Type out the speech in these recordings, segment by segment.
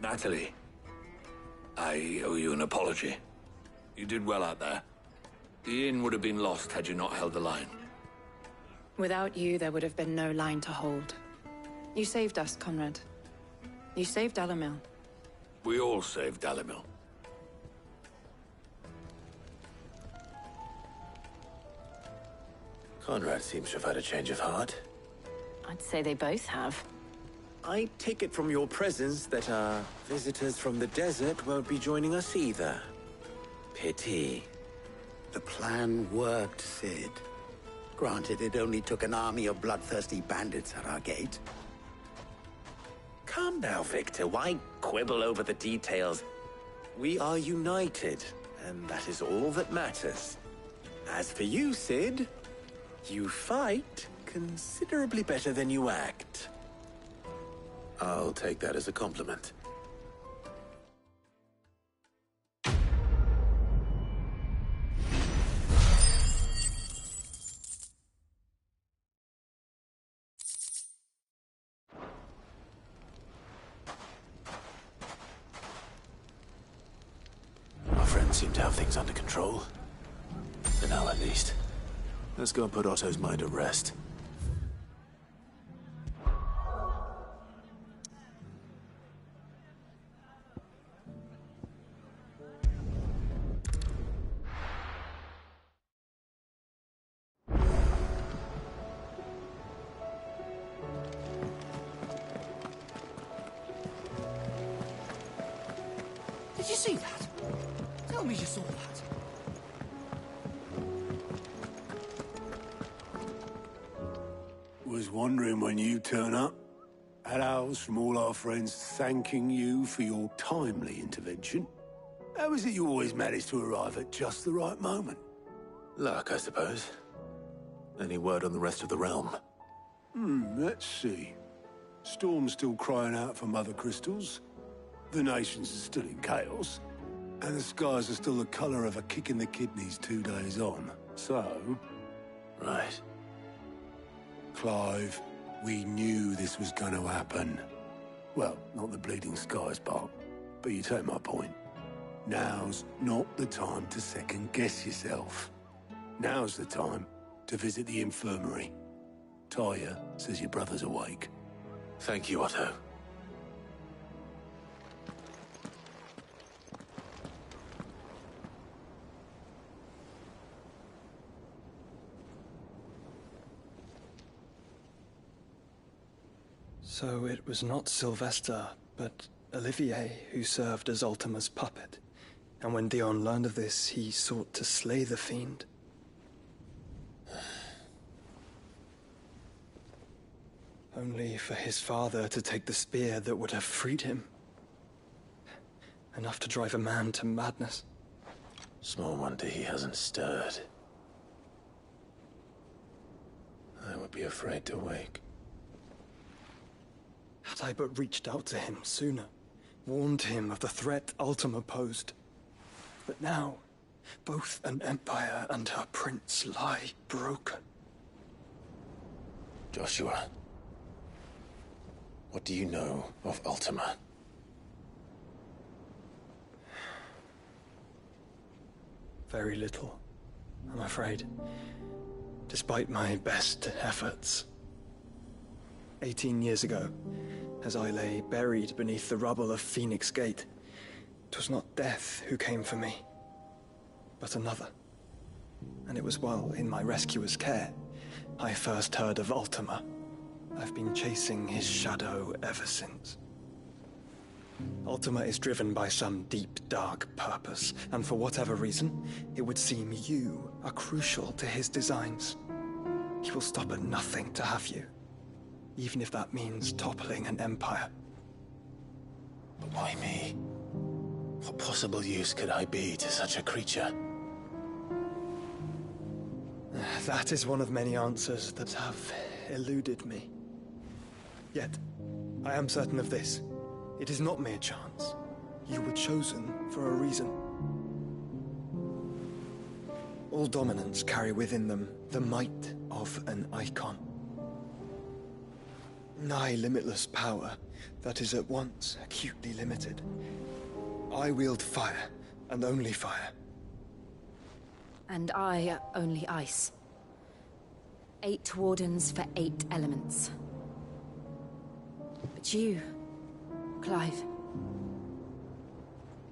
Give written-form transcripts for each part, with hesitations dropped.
Natalie, I owe you an apology. You did well out there. The inn would have been lost had you not held the line. Without you, there would have been no line to hold. You saved us, Conrad. You saved Dalamil. We all saved Dalamil. Conrad seems to have had a change of heart. I'd say they both have. I take it from your presence that our visitors from the desert won't be joining us either. Pity. The plan worked, Sid. Granted, it only took an army of bloodthirsty bandits at our gate. Calm now, Victor. Why quibble over the details? We are united, and that is all that matters. As for you, Sid, you fight considerably better than you act. I'll take that as a compliment. Our friends seem to have things under control. For now, at least. Let's go and put Otto's mind at rest. Did you see that? Tell me you saw that. Was wondering when you turn up. Had owls from all our friends thanking you for your timely intervention. How is it you always manage to arrive at just the right moment? Luck, I suppose. Any word on the rest of the realm? Let's see. Storm's still crying out for mother crystals. The nations are still in chaos. And the skies are still the color of a kick in the kidneys 2 days on. So... Right. Clive, we knew this was going to happen. Well, not the bleeding skies part, but you take my point. Now's not the time to second-guess yourself. Now's the time to visit the infirmary. Talia says your brother's awake. Thank you, Otto. So it was not Sylvester, but Olivier who served as Ultima's puppet. And when Dion learned of this, he sought to slay the fiend. Only for his father to take the spear that would have freed him. Enough to drive a man to madness. Small wonder he hasn't stirred. I would be afraid to wake. Had I but reached out to him sooner, warned him of the threat Ultima posed. But now, both an empire and her prince lie broken. Joshua, what do you know of Ultima? Very little, I'm afraid. Despite my best efforts. 18 years ago, as I lay buried beneath the rubble of Phoenix Gate, 'twas not death who came for me, but another. And it was while in my rescuer's care, I first heard of Ultima. I've been chasing his shadow ever since. Ultima is driven by some deep, dark purpose, and for whatever reason, it would seem you are crucial to his designs. He will stop at nothing to have you, even if that means toppling an empire. But why me? What possible use could I be to such a creature? That is one of many answers that have eluded me. Yet, I am certain of this. It is not mere chance. You were chosen for a reason. All dominants carry within them the might of an Eikon. nigh limitless power that is at once acutely limited. I wield fire, and only fire. And I only ice. 8 wardens for 8 elements. But you, Clive.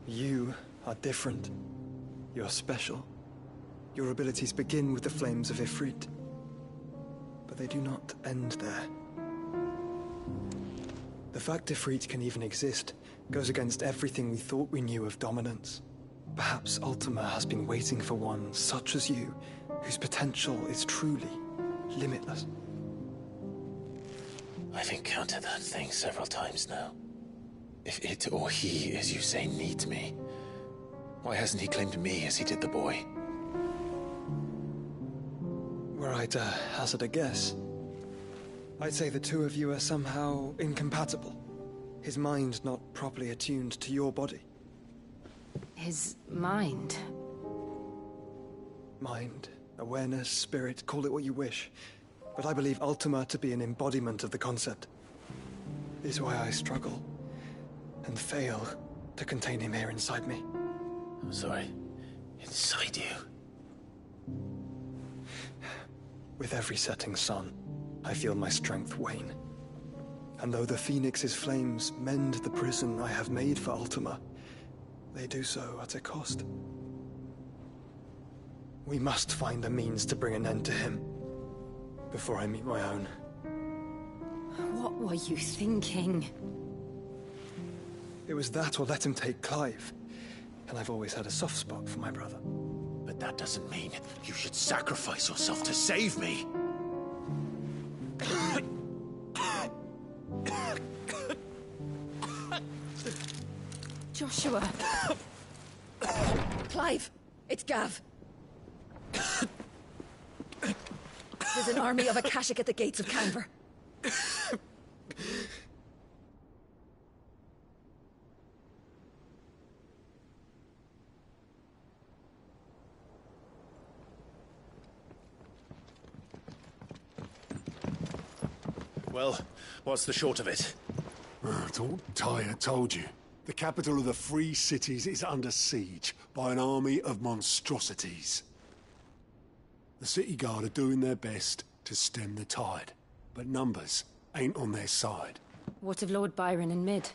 You are different. You're special. Your abilities begin with the flames of Ifrit. But they do not end there. The fact Ifrit can even exist goes against everything we thought we knew of dominance. Perhaps Ultima has been waiting for one such as you, whose potential is truly limitless. I've encountered that thing several times now. If it or he, as you say, needs me, why hasn't he claimed me as he did the boy? Were I to hazard a guess, I'd say the two of you are somehow incompatible. His mind not properly attuned to your body. His mind. Mind, awareness, spirit, call it what you wish. But I believe Ultima to be an embodiment of the concept. Is why I struggle and fail to contain him here inside me. I'm sorry. Inside you? With every setting sun, I feel my strength wane. And though the Phoenix's flames mend the prison I have made for Ultima, they do so at a cost. We must find a means to bring an end to him before I meet my own. What were you thinking? It was that or let him take Clive. And I've always had a soft spot for my brother. But that doesn't mean you should sacrifice yourself to save me. Joshua! Clive! It's Gav! There's an army of Akashic at the gates of Canver. Well, what's the short of it? I thought Tyre told you. The capital of the Free Cities is under siege by an army of monstrosities. The city guard are doing their best to stem the tide, but numbers ain't on their side. What of Lord Byron and Mid?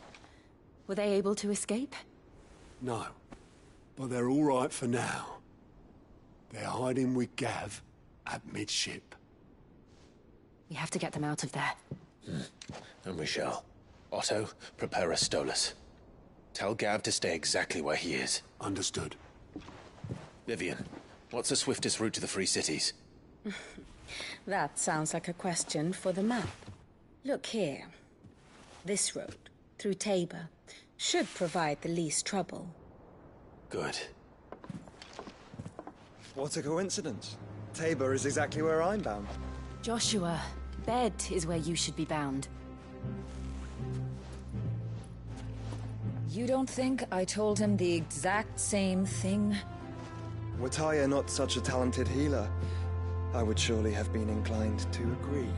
Were they able to escape? No, but they're all right for now. They're hiding with Gav at midship. We have to get them out of there. And we shall. Otto, prepare a Stolas. Tell Gav to stay exactly where he is. Understood. Vivian, what's the swiftest route to the Free Cities? That sounds like a question for the map. Look here. This road, through Tabor, should provide the least trouble. Good. What a coincidence. Tabor is exactly where I'm bound. Joshua, bed is where you should be bound. You don't think I told him the exact same thing? Were Tyre not such a talented healer, I would surely have been inclined to agree.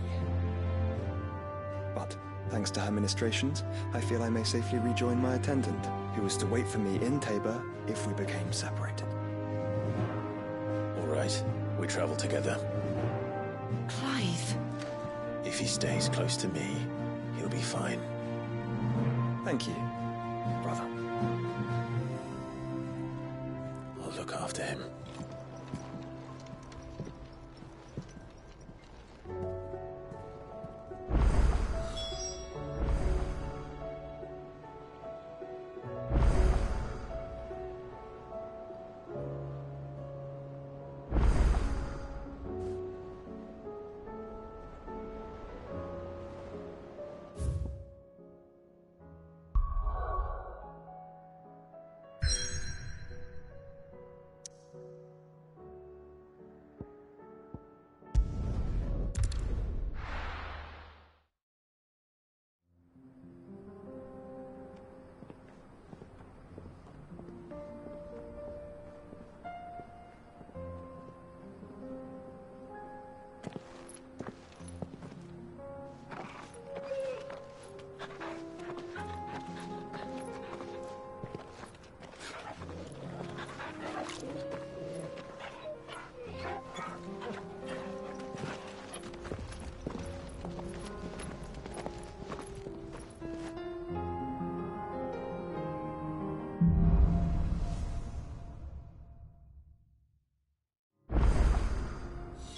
But, thanks to her ministrations, I feel I may safely rejoin my attendant, who was to wait for me in Tabor if we became separated. All right, we travel together. Clive! If he stays close to me, he'll be fine. Thank you, brother. I'll look after him.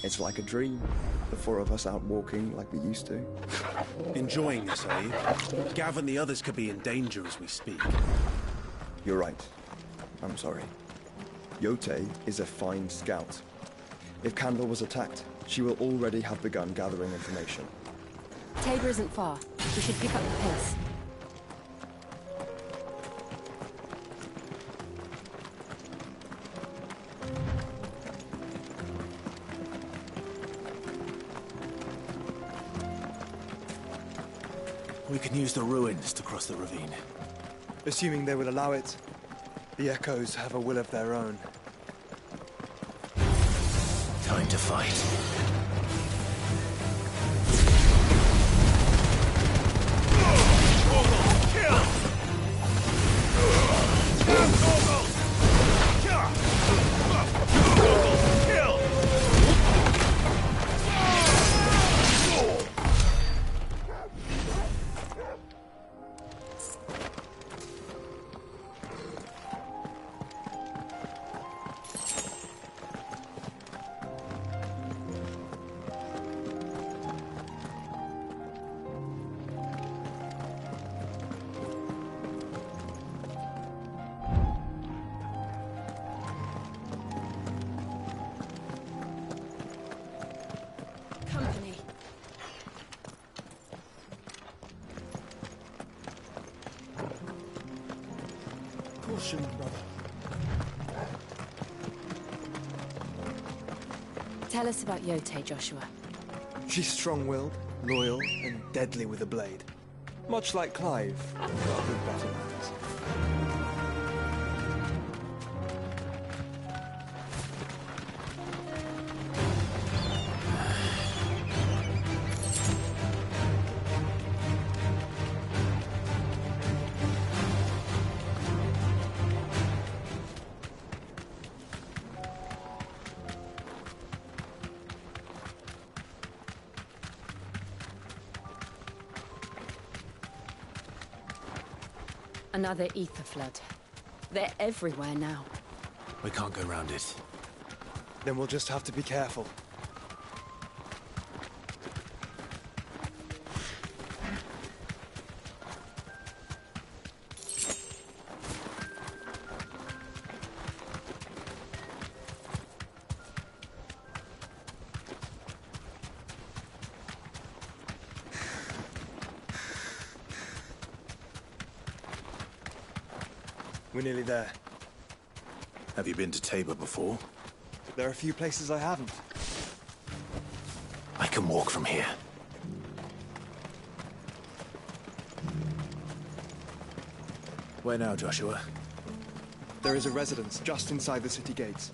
It's like a dream. The four of us out walking like we used to. Enjoying this, are you? Gav and the others could be in danger as we speak. You're right. I'm sorry. Yote is a fine scout. If Candle was attacked, she will already have begun gathering information. Tabor isn't far. We should pick up the pace. We can use the ruins to cross the ravine. Assuming they will allow it. The Echoes have a will of their own. Time to fight. Tell us about Yote, Joshua. She's strong-willed, loyal, and deadly with a blade. Much like Clive, but with better manners. Another ether flood. They're everywhere now. We can't go round it. Then we'll just have to be careful. We're nearly there. Have you been to Tabor before? There are a few places I haven't. I can walk from here. Where now, Joshua? There is a residence just inside the city gates.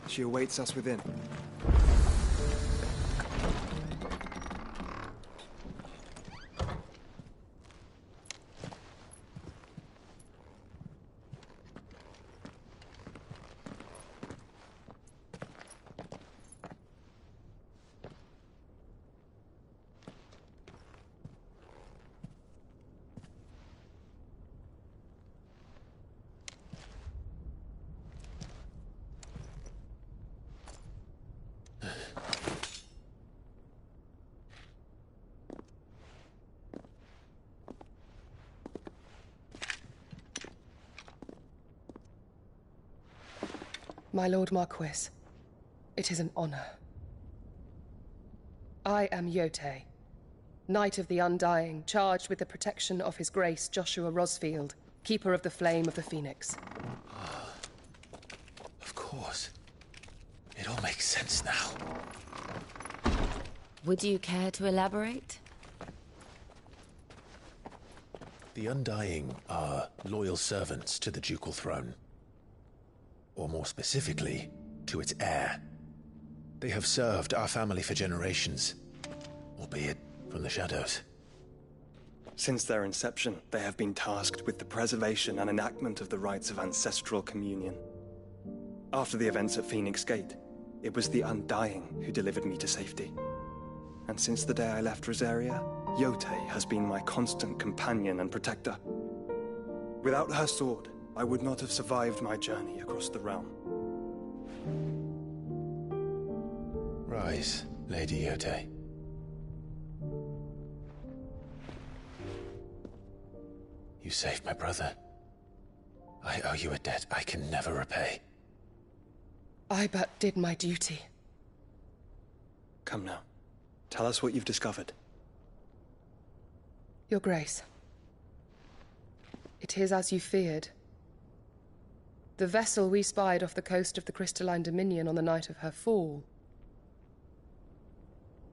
She awaits us within. My Lord Marquis, it is an honor. I am Yote, Knight of the Undying, charged with the protection of His Grace Joshua Rosfield, Keeper of the Flame of the Phoenix. Of course. It all makes sense now. Would you care to elaborate? The Undying are loyal servants to the ducal throne. Or more specifically, to its heir. They have served our family for generations, albeit from the shadows. Since their inception, they have been tasked with the preservation and enactment of the rites of ancestral communion. After the events at Phoenix Gate, it was the Undying who delivered me to safety. And since the day I left Rosaria, Yote has been my constant companion and protector. Without her sword, I would not have survived my journey across the realm. Rise, Lady Yote. You saved my brother. I owe you a debt I can never repay. I but did my duty. Come now. Tell us what you've discovered. Your Grace. It is as you feared. The vessel we spied off the coast of the Crystalline Dominion on the night of her fall.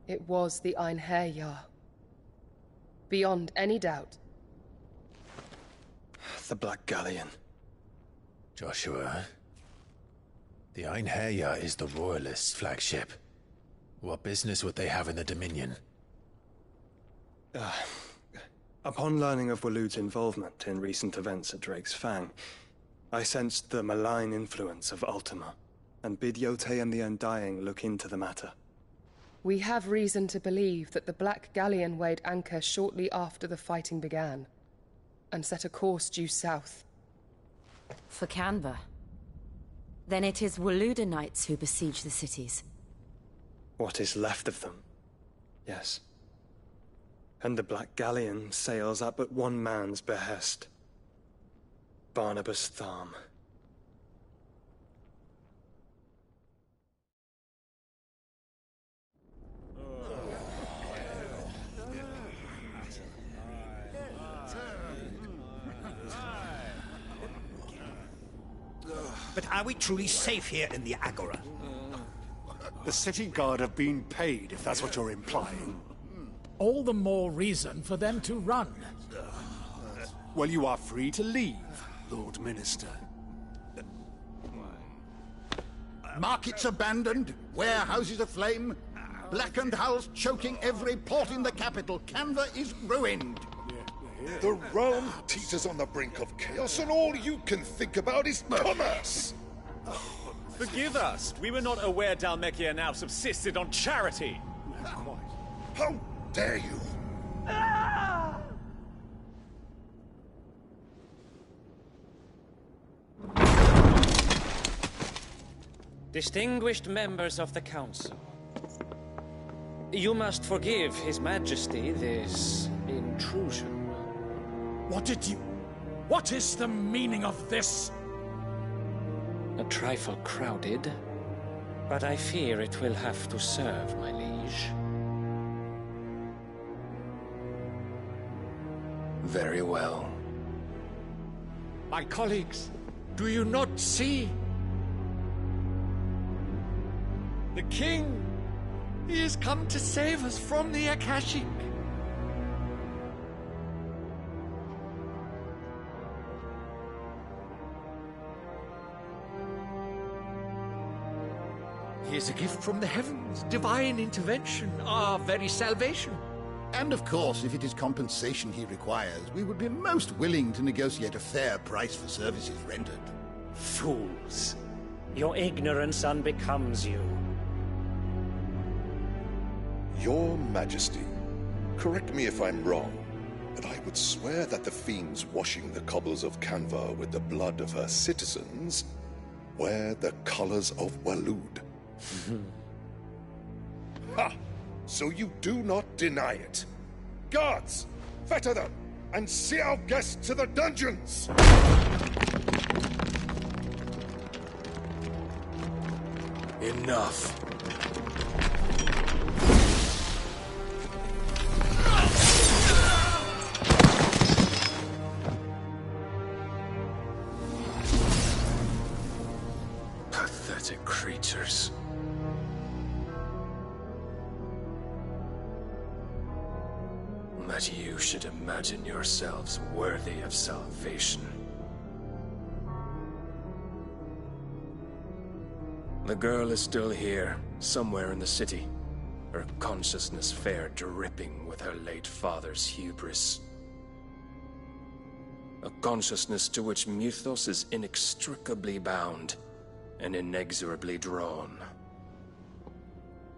It was the Einherjar. Beyond any doubt. The Black Galleon. Joshua, the Einherjar is the Royalists' flagship. What business would they have in the Dominion? Upon learning of Waloed's involvement in recent events at Drake's Fang, I sensed the malign influence of Ultima, and bid Yote and the Undying look into the matter. We have reason to believe that the Black Galleon weighed anchor shortly after the fighting began, and set a course due south. For Canva. Then it is Waloeda knights who besiege the cities. What is left of them, yes. And the Black Galleon sails at but one man's behest. Barnabas Tharm. But are we truly safe here in the Agora? The city guard have been paid, if that's what you're implying. All the more reason for them to run. Well, you are free to leave, Lord Minister. Markets abandoned, warehouses aflame, blackened hulls choking every port in the capital. Canva is ruined. The realm teeters on the brink of chaos, and all you can think about is commerce! Forgive us! We were not aware Dhalmekia now subsisted on charity! How dare you! Distinguished members of the Council, you must forgive His Majesty this intrusion. What is the meaning of this? A trifle crowded, but I fear it will have to serve, my liege. Very well. My colleagues, do you not see? The king! He has come to save us from the Akashic! He is a gift from the heavens, divine intervention, our very salvation. And of course, if it is compensation he requires, we would be most willing to negotiate a fair price for services rendered. Fools! Your ignorance unbecomes you. Your Majesty, correct me if I'm wrong, but I would swear that the fiends washing the cobbles of Canva with the blood of her citizens wear the colors of Waloed. Ha! So you do not deny it. Guards, fetter them, and see our guests to the dungeons! Enough. Pathetic creatures. That you should imagine yourselves worthy of salvation. The girl is still here, somewhere in the city. Her consciousness fair dripping with her late father's hubris. A consciousness to which Mythos is inextricably bound and inexorably drawn.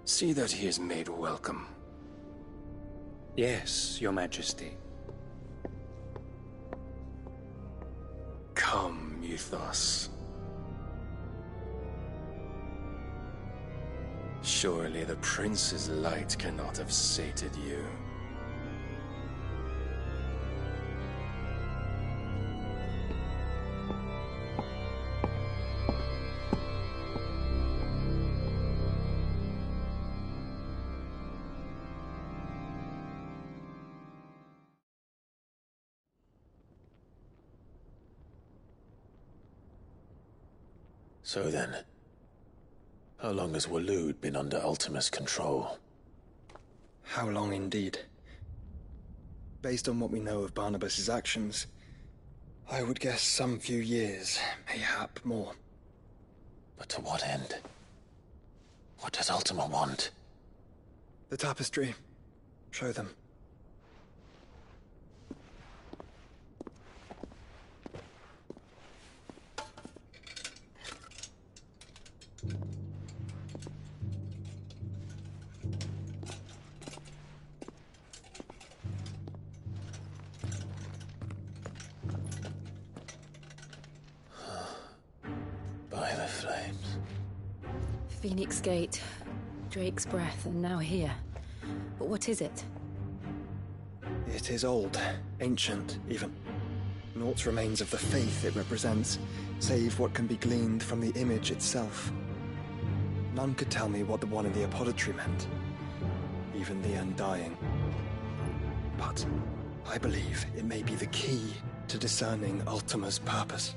See that he is made welcome. Yes, Your Majesty. Come, Mythos. Surely the prince's light cannot have sated you. So then, how long has Waloed been under Ultima's control? How long indeed? Based on what we know of Barnabas's actions, I would guess some few years, mayhap more. But to what end? What does Ultima want? The tapestry. Show them. By the flames. Phoenix Gate, Drake's Breath, and now here. But what is it? It is old, ancient, even. Naught remains of the faith it represents, save what can be gleaned from the image itself. None could tell me what the one in the apothecary meant, even the Undying. But I believe it may be the key to discerning Ultima's purpose.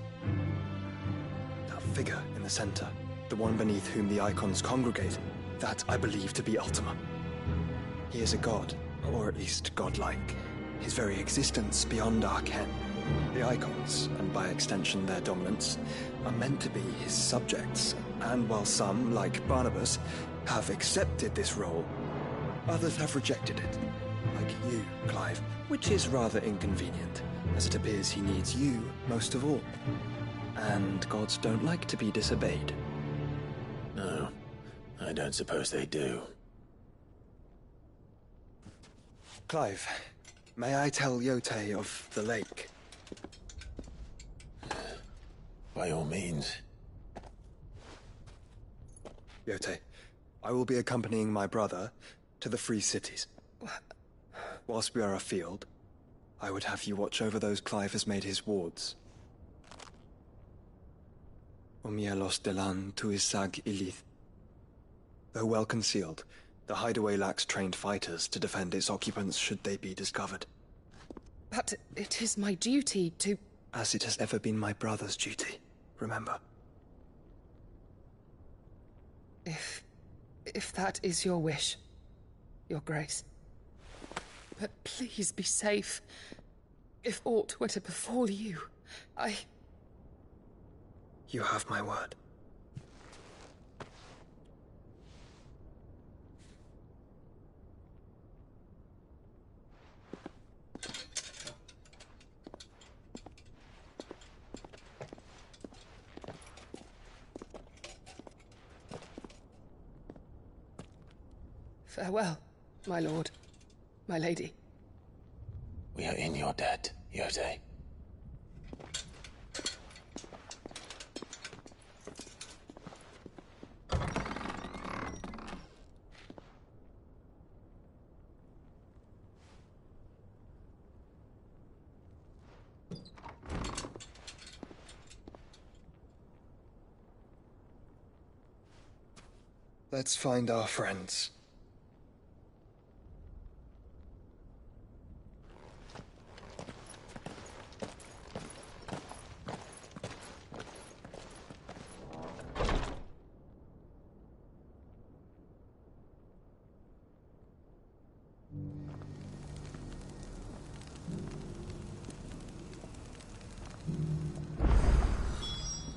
That figure in the center, the one beneath whom the Eikons congregate, that I believe to be Ultima. He is a god, or at least godlike, his very existence beyond our ken. The Eikons, and by extension their dominants, are meant to be his subjects, and while some, like Barnabas, have accepted this role, others have rejected it. Like you, Clive, which is rather inconvenient, as it appears he needs you most of all. And gods don't like to be disobeyed. No, I don't suppose they do. Clive, may I tell Yote of the lake? By all means. Yote, I will be accompanying my brother to the Free Cities. Whilst we are afield, I would have you watch over those Clive has made his wards. Omielos delan tuisag ilith. Though well concealed, the hideaway lacks trained fighters to defend its occupants should they be discovered. But it is my duty to... As it has ever been my brother's duty, remember. If that is your wish, Your Grace. But please be safe. If aught were to befall you, You have my word. Farewell, my lord, my lady. We are in your debt, Yote. Let's find our friends.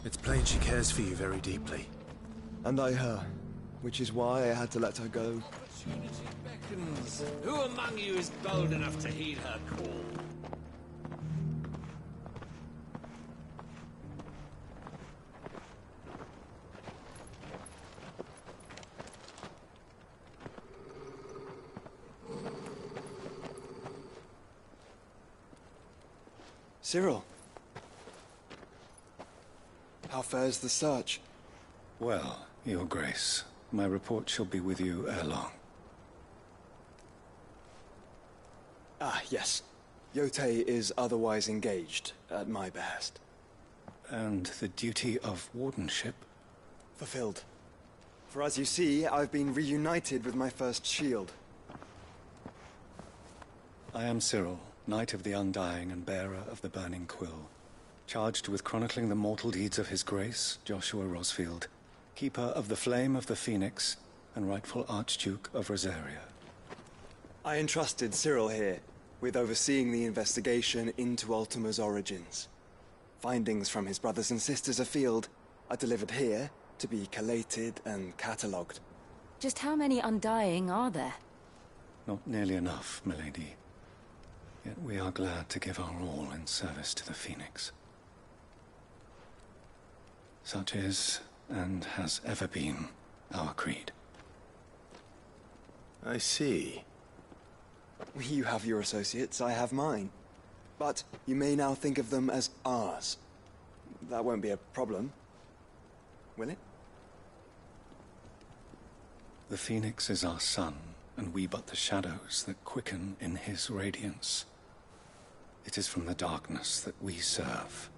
It's plain she cares for you very deeply. And I her, which is why I had to let her go. Opportunity beckons. Who among you is bold enough to heed her call? Cyril. How fares the search? Well, Your Grace. My report shall be with you ere long. Ah, yes. Yotei is otherwise engaged, at my behest. And the duty of wardenship? Fulfilled. For as you see, I've been reunited with my first shield. I am Cyril, Knight of the Undying and bearer of the Burning Quill, charged with chronicling the mortal deeds of His Grace, Joshua Rosfield, Keeper of the Flame of the Phoenix, and rightful Archduke of Rosaria. I entrusted Cyril here with overseeing the investigation into Ultima's origins. Findings from his brothers and sisters afield are delivered here to be collated and catalogued. Just how many Undying are there? Not nearly enough, milady. Yet we are glad to give our all in service to the Phoenix. Such is, and has ever been, our creed. I see. You have your associates, I have mine. But you may now think of them as ours. That won't be a problem, will it? The Phoenix is our sun, and we but the shadows that quicken in his radiance. It is from the darkness that we serve,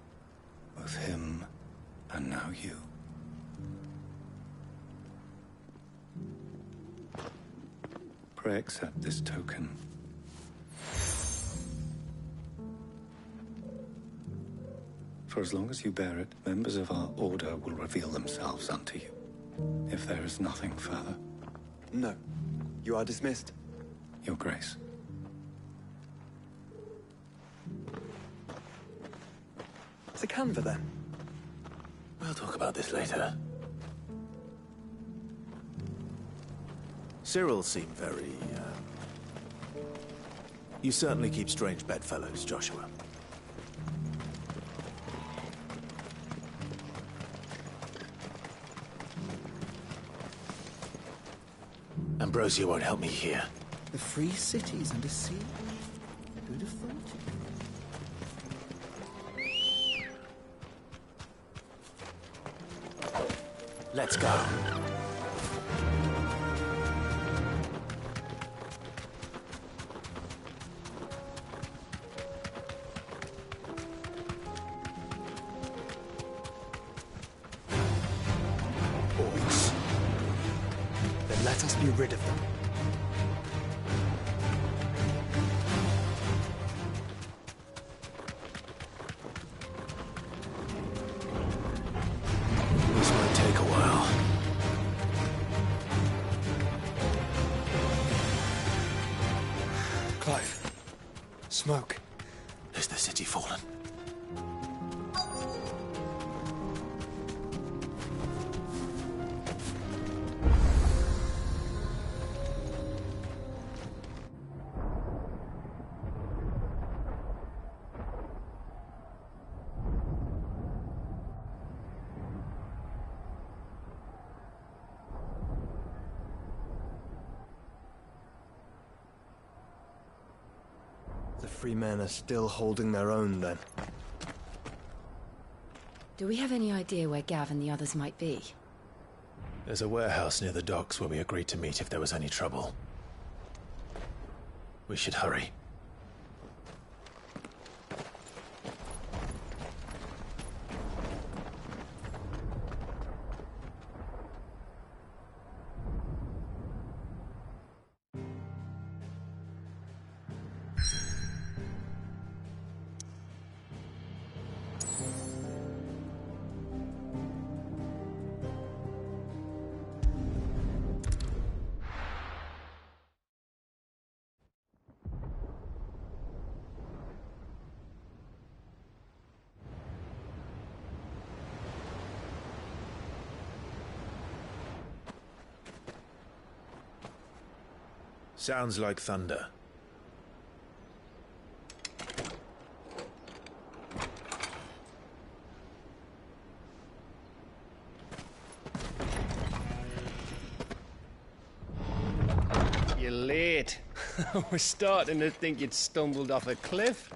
both him and now you. Pray accept this token. For as long as you bear it, members of our order will reveal themselves unto you, if there is nothing further. No. You are dismissed. Your Grace. The Canva, then? We'll talk about this later. Cyril seemed very, You certainly keep strange bedfellows, Joshua. Ambrosia won't help me here. The free cities and a sea? Who'd have thought it? Let's go. Orcs. Then let us be rid of them. This might take a while. Clive. Smoke. Is the city fallen? The free men are still holding their own, then. Do we have any idea where Gav and the others might be? There's a warehouse near the docks where we agreed to meet if there was any trouble. We should hurry. Sounds like thunder. You're late. We're starting to think you'd stumbled off a cliff.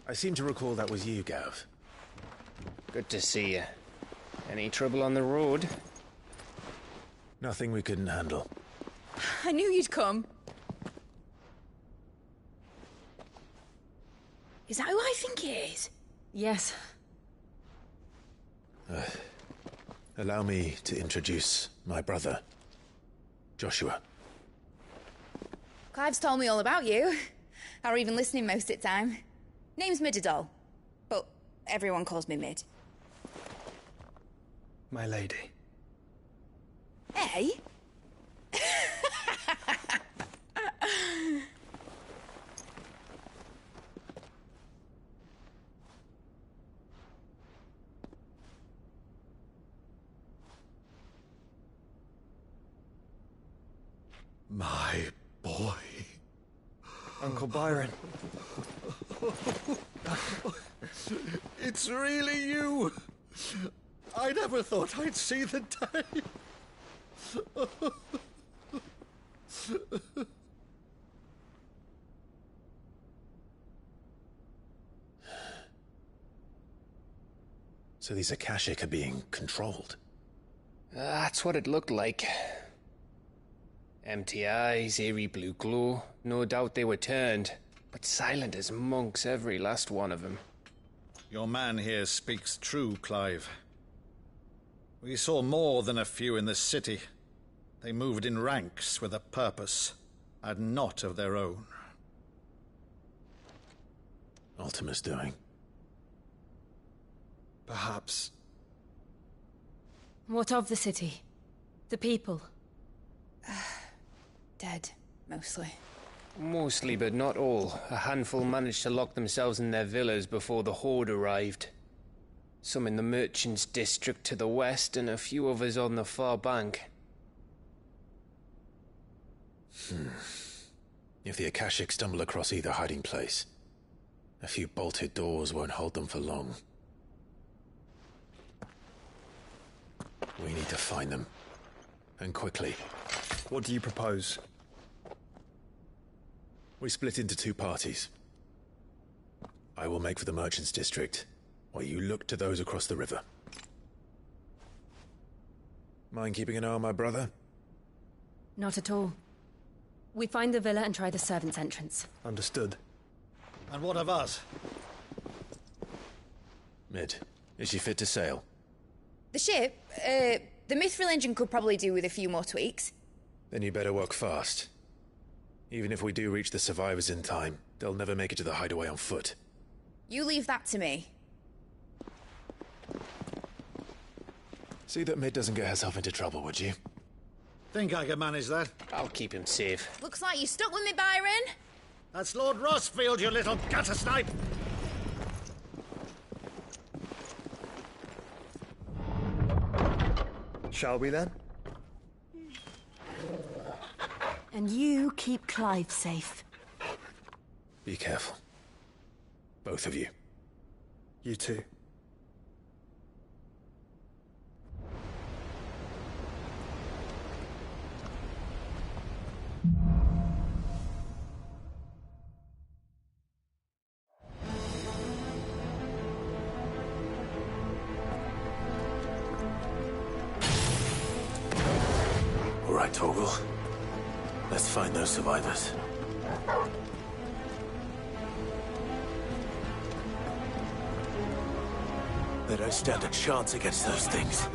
I seem to recall that was you, Gav. Good to see you. Any trouble on the road? Nothing we couldn't handle. I knew you'd come. Is that who I think it is? Yes. Allow me to introduce my brother, Joshua. Clive's told me all about you. Or even listening most of the time. Name's Midadol, but everyone calls me Mid. My lady. Eh? My boy. Uncle Byron. It's really you. I never thought I'd see the day. So these Akashic are being controlled? That's what it looked like. Empty eyes, eerie blue glow. No doubt they were turned, but silent as monks, every last one of them. Your man here speaks true, Clive. We saw more than a few in the city. They moved in ranks with a purpose, and not of their own. Ultima's doing. Perhaps. What of the city? The people? Dead, mostly. Mostly, but not all. A handful managed to lock themselves in their villas before the Horde arrived. Some in the merchants' district to the west, and a few others on the far bank. If the Akashic stumble across either hiding place, a few bolted doors won't hold them for long. We need to find them. And quickly. What do you propose? We split into two parties. I will make for the merchants' district, while you look to those across the river. Mind keeping an eye on my brother? Not at all. We find the villa and try the servants' entrance. Understood. And what of us? Mid, is she fit to sail? The ship, the Mithril engine could probably do with a few more tweaks. Then you better work fast. Even if we do reach the survivors in time, they'll never make it to the hideaway on foot. You leave that to me. See that Mid doesn't get herself into trouble, would you? Think I can manage that? I'll keep him safe. Looks like you stuck with me, Byron. That's Lord Rossfield, you little gutter snipe! Shall we then? And you keep Clive safe. Be careful. Both of you. You too. All right, Torgal. Let's find those survivors. They don't stand a chance against those things.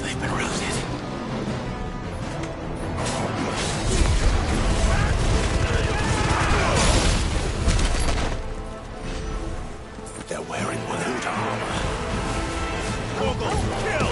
They've been routed. They're wearing Walood armor. Torgal, kill!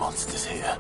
monsters here.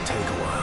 Might take a while.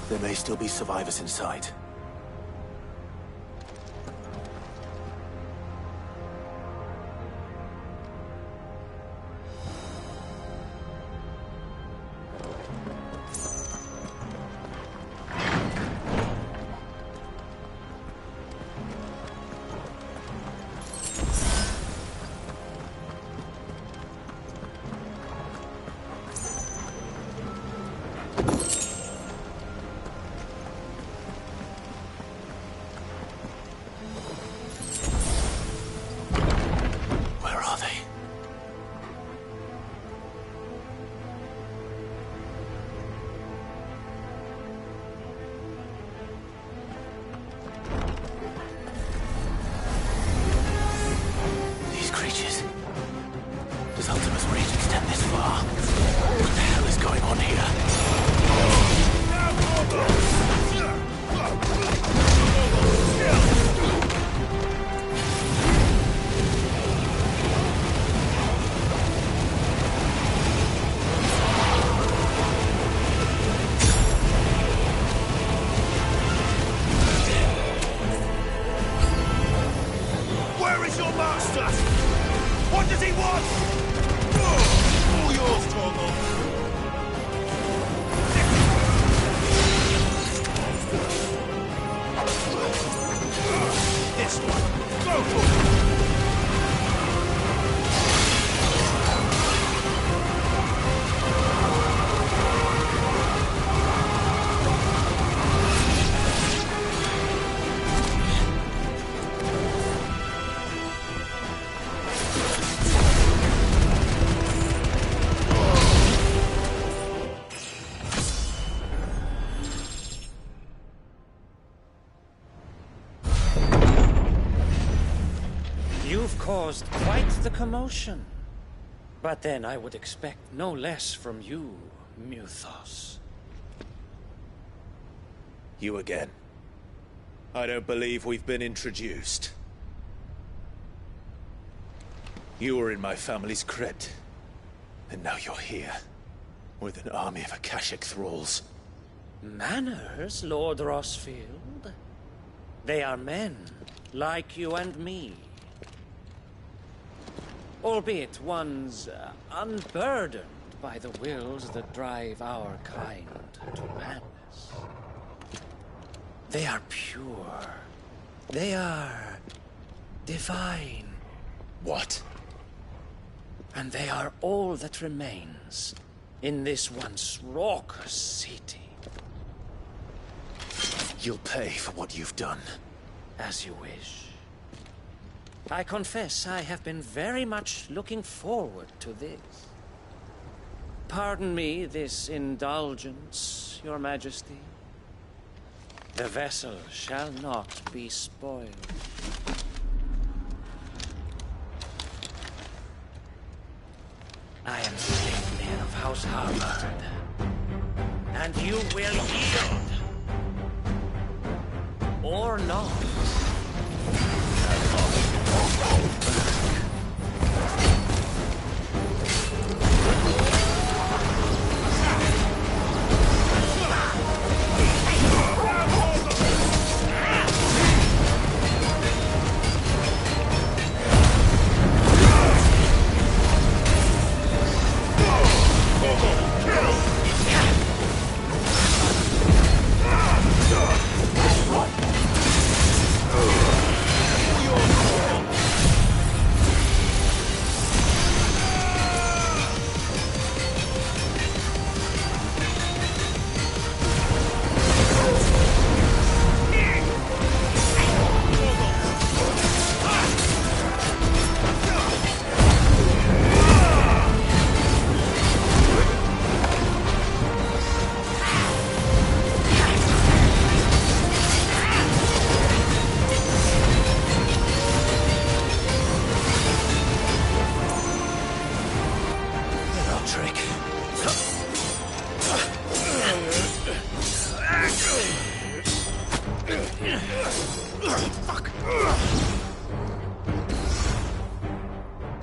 There may still be survivors inside. caused quite the commotion. But then I would expect no less from you, Muthos. You again. I don't believe we've been introduced. You were in my family's crypt, and now you're here, with an army of Akashic thralls. Manners, Lord Rosfield? They are men, like you and me. Albeit ones unburdened by the wills that drive our kind to madness. They are pure. They are divine. What? And they are all that remains in this once raucous city. You'll pay for what you've done. As you wish. I confess I have been very much looking forward to this. Pardon me this indulgence, Your Majesty. The vessel shall not be spoiled. I am Statesman of House Harvard, and you will yield. Or not.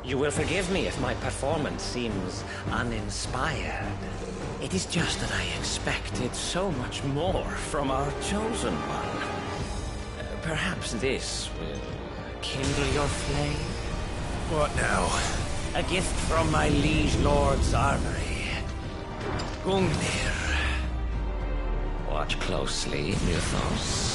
You will forgive me if my performance seems uninspired. It is just that I expected so much more from our chosen one. Perhaps this will kindle your flame? What now? A gift from my liege lord's armory. Gungnir. Watch closely, Muthos.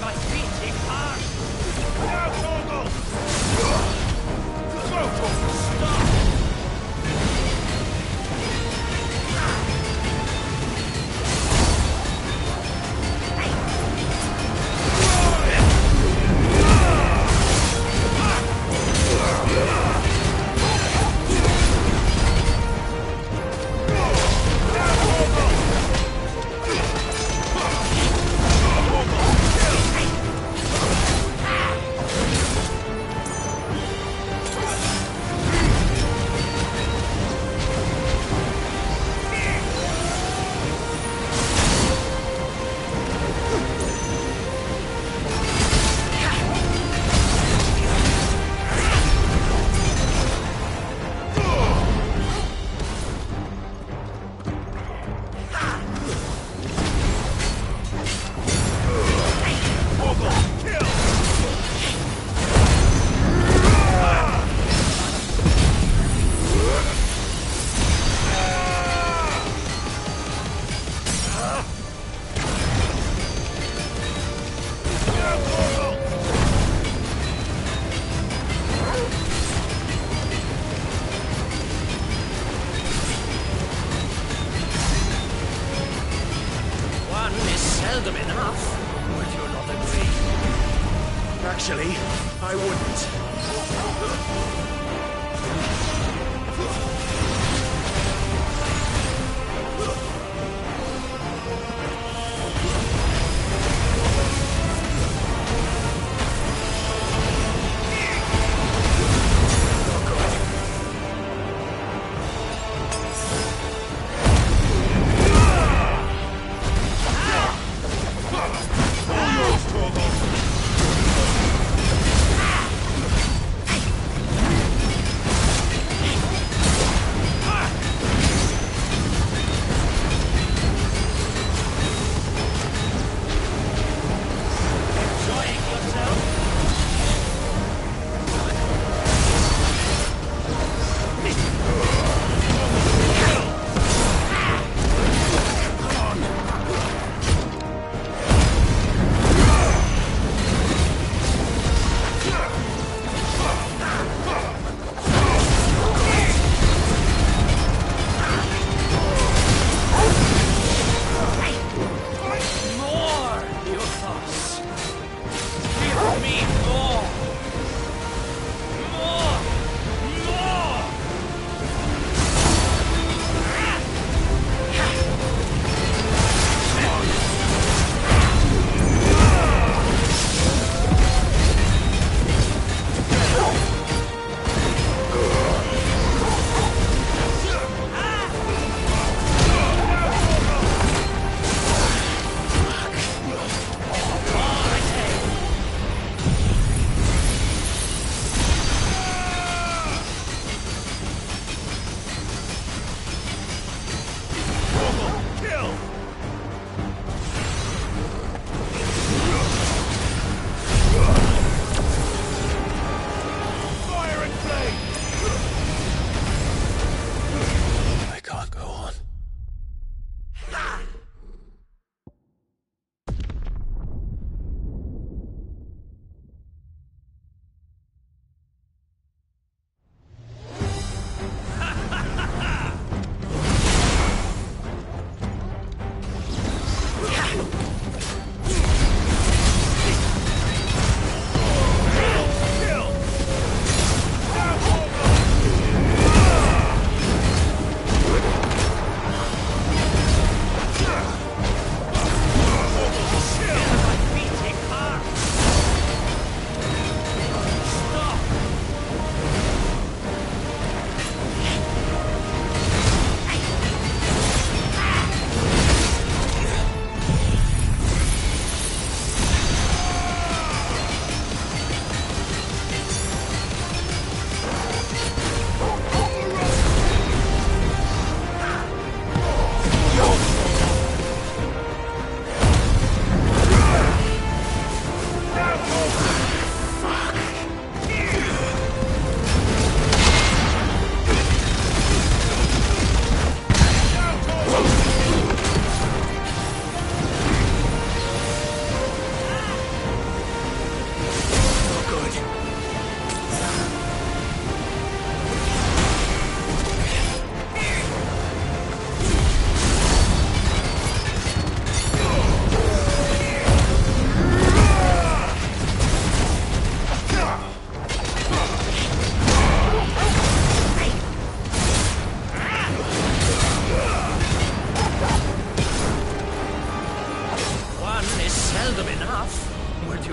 my feet in hard. Now, Torgal! Go, Torgal, stop! Actually, I wouldn't.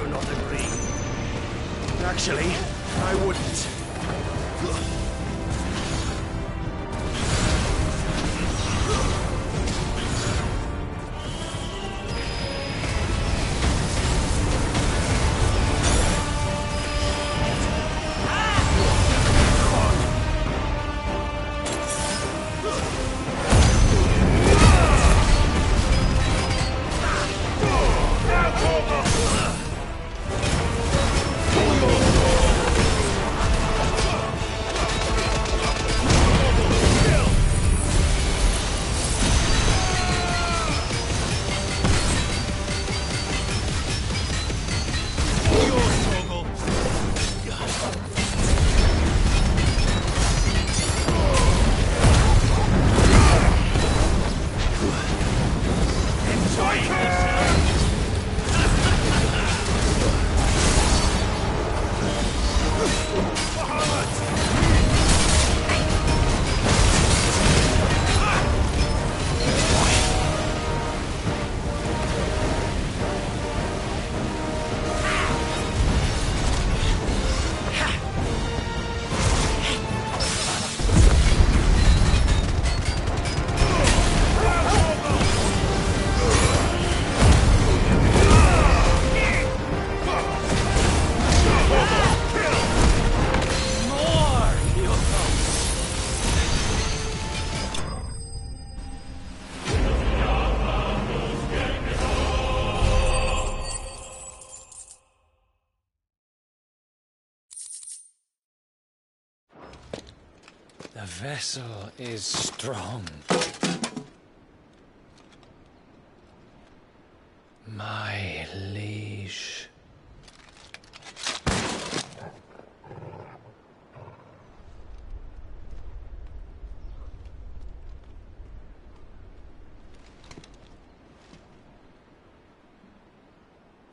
not agree. Actually, I wouldn't. The vessel is strong. My liege.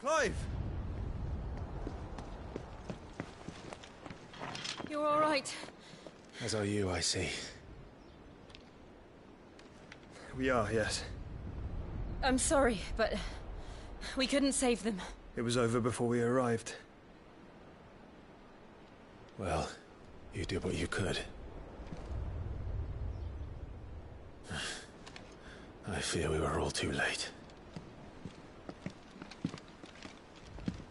Clive! You're all right. As are you, I see. We are, yes. I'm sorry, but we couldn't save them. It was over before we arrived. Well, you did what you could. I fear we were all too late.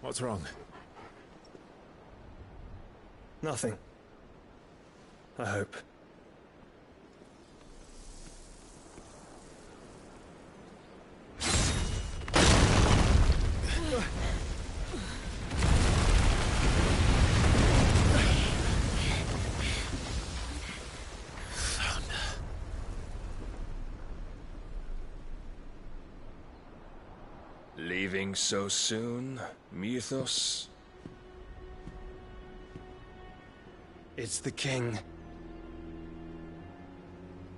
What's wrong? Nothing. I hope. Leaving so soon, Mythos? It's the king.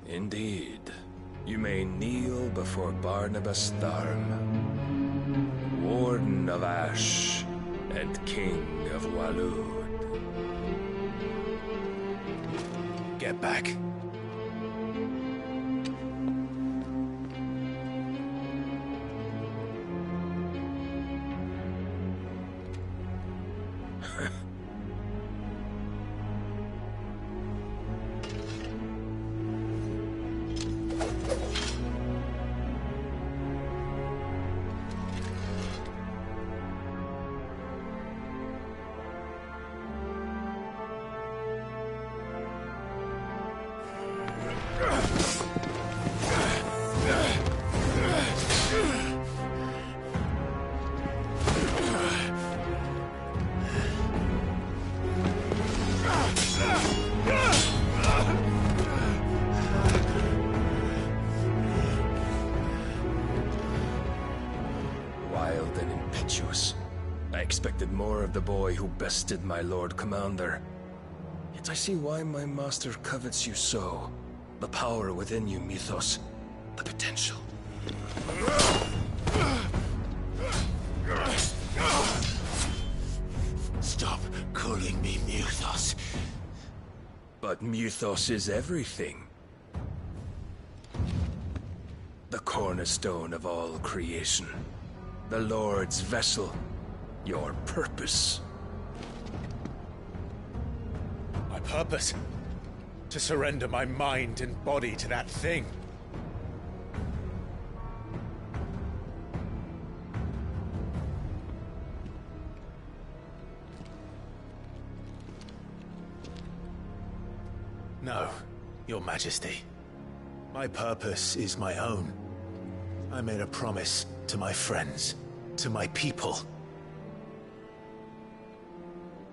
Indeed. You may kneel before Barnabas Tharm, Warden of Ash and King of Waloed. Get back. Wild and impetuous. I expected more of the boy who bested my Lord Commander. Yet I see why my master covets you so. The power within you, Mythos. The potential. Stop calling me Mythos. But Mythos is everything. The cornerstone of all creation. The Lord's vessel. Your purpose. My purpose? To surrender my mind and body to that thing. No, Your Majesty. My purpose is my own. I made a promise to my friends, to my people.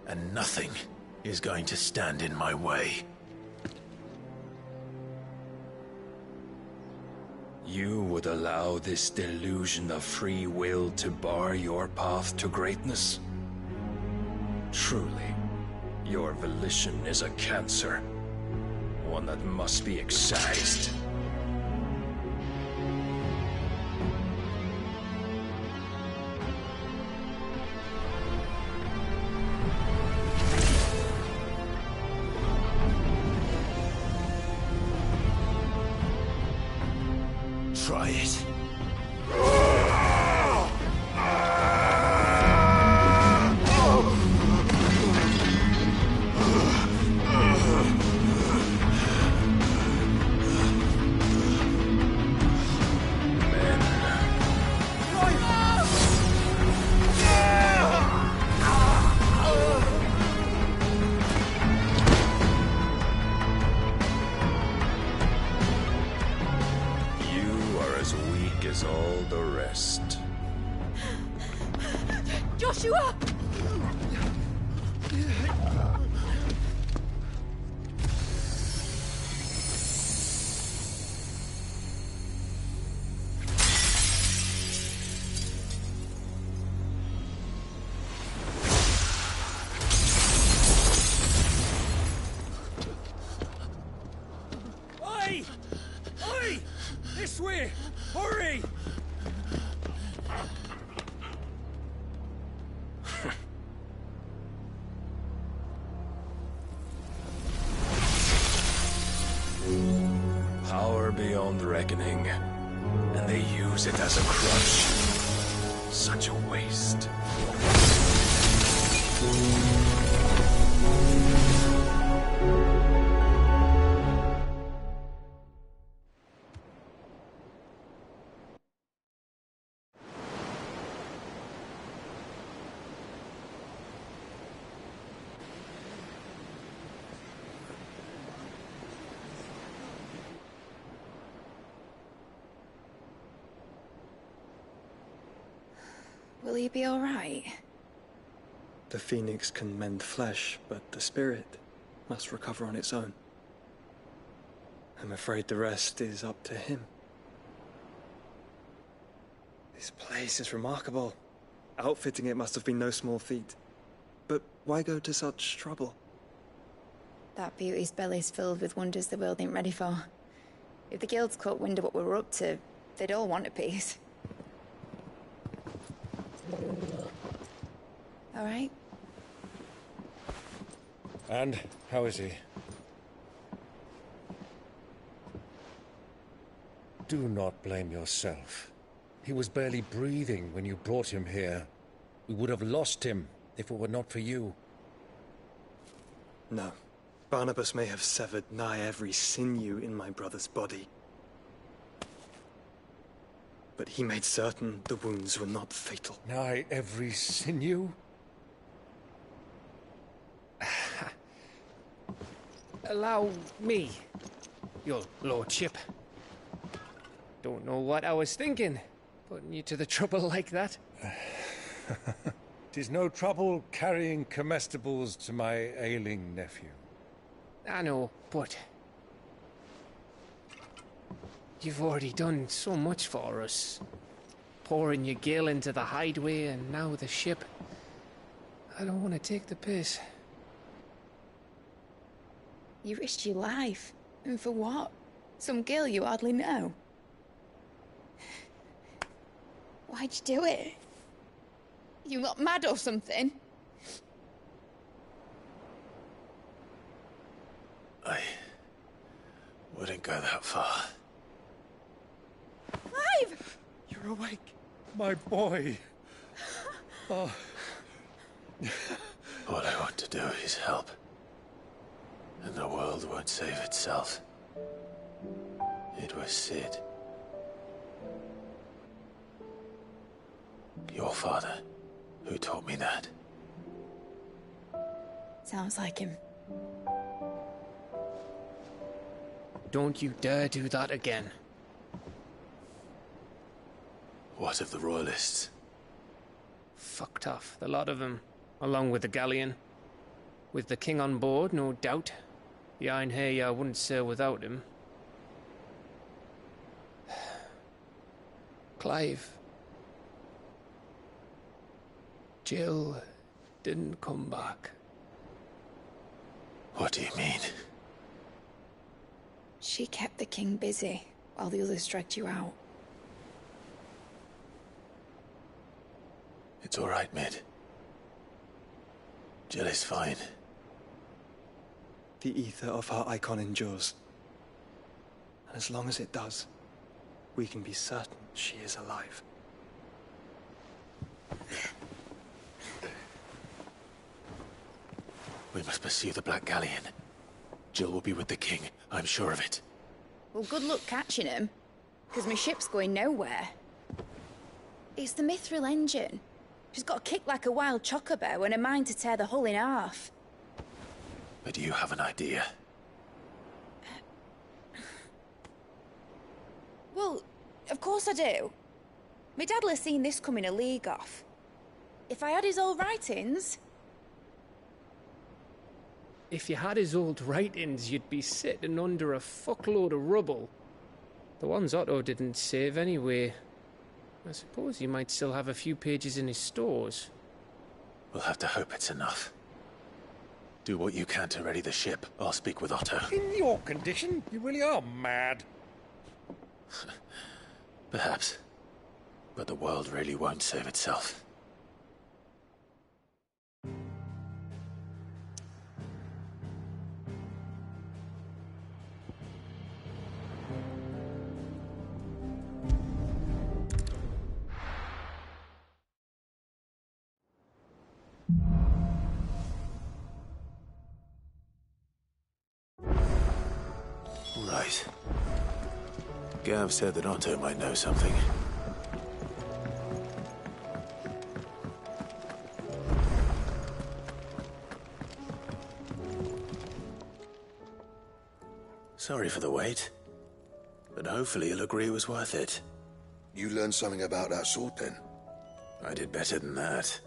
And nothing is going to stand in my way. You would allow this delusion of free will to bar your path to greatness? Truly, your volition is a cancer. One that must be excised. Try it. Joshua! Oi! Oi! This way! Hurry! Power beyond reckoning, and they use it as a crutch. Such a waste. Will you be all right? The Phoenix can mend flesh, but the spirit must recover on its own. I'm afraid the rest is up to him. This place is remarkable. Outfitting it must have been no small feat. But why go to such trouble? That beauty's belly's filled with wonders the world ain't ready for. If the guilds caught wind of what we were up to, they'd all want a piece. All right? And how is he? Do not blame yourself. He was barely breathing when you brought him here. We would have lost him if it were not for you. No. Barnabas may have severed nigh every sinew in my brother's body. But he made certain the wounds were not fatal. Nigh every sinew? Allow me, your lordship. Don't know what I was thinking, putting you to the trouble like that. 'Tis no trouble carrying comestibles to my ailing nephew. I know, but you've already done so much for us. Pouring your gil into the hideaway and now the ship. I don't want to take the piss. You risked your life. And for what? Some girl you hardly know. Why'd you do it? You got mad or something? I wouldn't go that far. Clive! You're awake, my boy. Oh, All I want to do is help. And the world won't save itself. It was Sid. Your father, who taught me that. Sounds like him. Don't you dare do that again. What of the Royalists? Fucked off, the lot of them, along with the galleon. With the king on board, no doubt. The Iron Hair wouldn't sail without him. Clive. Jill didn't come back. What do you mean? She kept the king busy while the others dragged you out. It's all right, Mid. Jill is fine. The ether of her Eikon endures. And as long as it does, we can be certain she is alive. We must pursue the Black Galleon. Jill will be with the king, I'm sure of it. Well, good luck catching him, because my ship's going nowhere. It's the Mithril engine. She's got a kick like a wild chocobo and a mind to tear the hull in half. But do you have an idea? Well, of course I do. My dad'll have seen this coming a league off. If I had his old writings... If you had his old writings, you'd be sitting under a fuckload of rubble. The ones Otto didn't save anyway. I suppose you might still have a few pages in his stores. We'll have to hope it's enough. Do what you can to ready the ship. I'll speak with Otto. In your condition, you really are mad. Perhaps. But the world really won't save itself. Right. Gav said that Otto might know something. Sorry for the wait, but hopefully he'll agree it was worth it. You learned something about that sword, then? I did better than that.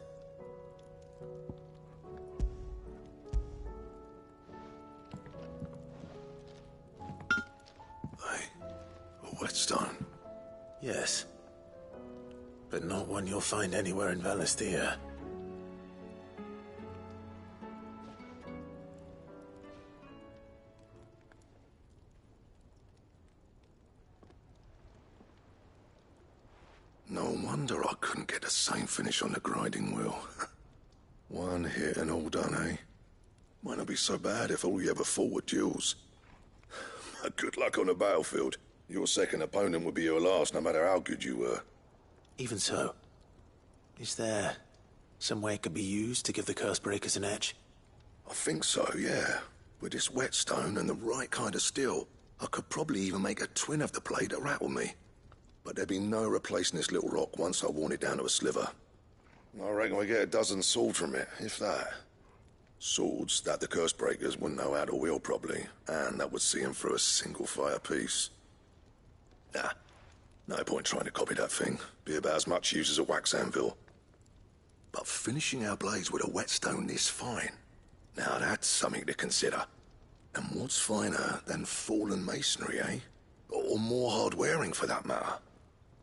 Whetstone? Yes. But not one you'll find anywhere in Valisthea. No wonder I couldn't get the same finish on the grinding wheel. One hit and all done, eh? Might not be so bad if all you ever fought were duels. Good luck on the battlefield. Your second opponent would be your last, no matter how good you were. Even so, is there some way it could be used to give the curse breakers an edge? I think so, yeah. With this whetstone and the right kind of steel, I could probably even make a twin of the blade that rattled me. But there'd be no replacing this little rock once I worn it down to a sliver. I reckon we get a dozen swords from it, if that. Swords that the curse breakers wouldn't know how to wield properly, and that would see them through a single fire piece. Nah, no point trying to copy that thing. Be about as much use as a wax anvil. But finishing our blades with a whetstone this fine, now that's something to consider. And what's finer than fallen masonry, eh? Or more hard-wearing, for that matter.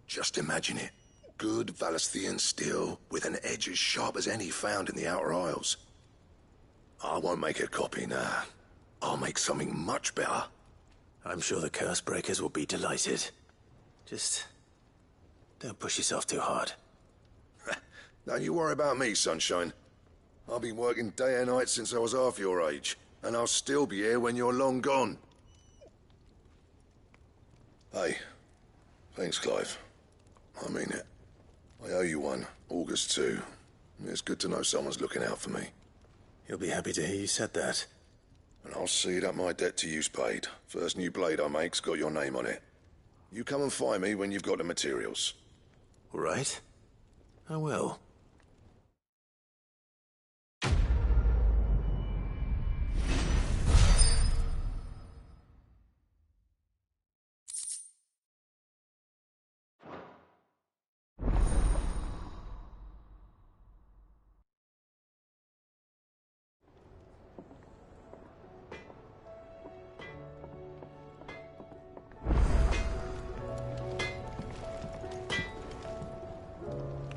Just imagine it. Good Valisthean steel with an edge as sharp as any found in the Outer Isles. I won't make a copy, nah. I'll make something much better. I'm sure the curse breakers will be delighted. Just don't push yourself too hard. Don't you worry about me, sunshine. I've been working day and night since I was half your age, and I'll still be here when you're long gone. Hey, thanks, Clive. I mean it. I owe you one, August 2. It's good to know someone's looking out for me. He'll be happy to hear you said that. And I'll see that my debt to you's paid. First new blade I make's got your name on it. You come and find me when you've got the materials. All right. I will.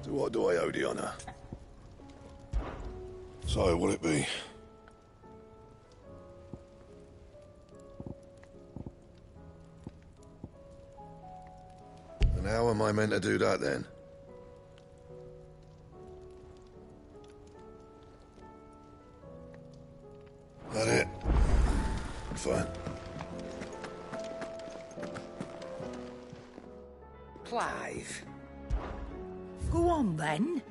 To what do I owe the honor? So, what'll it be? And how am I meant to do that, then? That it? Fine. Clive. Go on, then.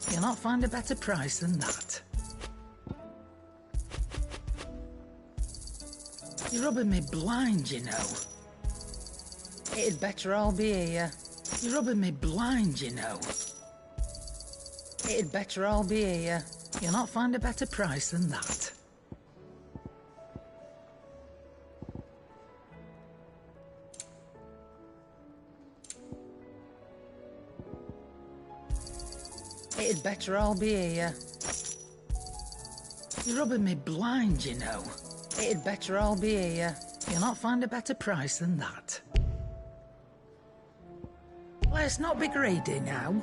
You'll not find a better price than that. You're rubbing me blind, you know. It'd better all be here. You're rubbing me blind, you know. It'd better all be here. You'll not find a better price than that. It'd better all be here. You're rubbing me blind, you know. It'd better all be here. You'll not find a better price than that. Let's not be greedy now.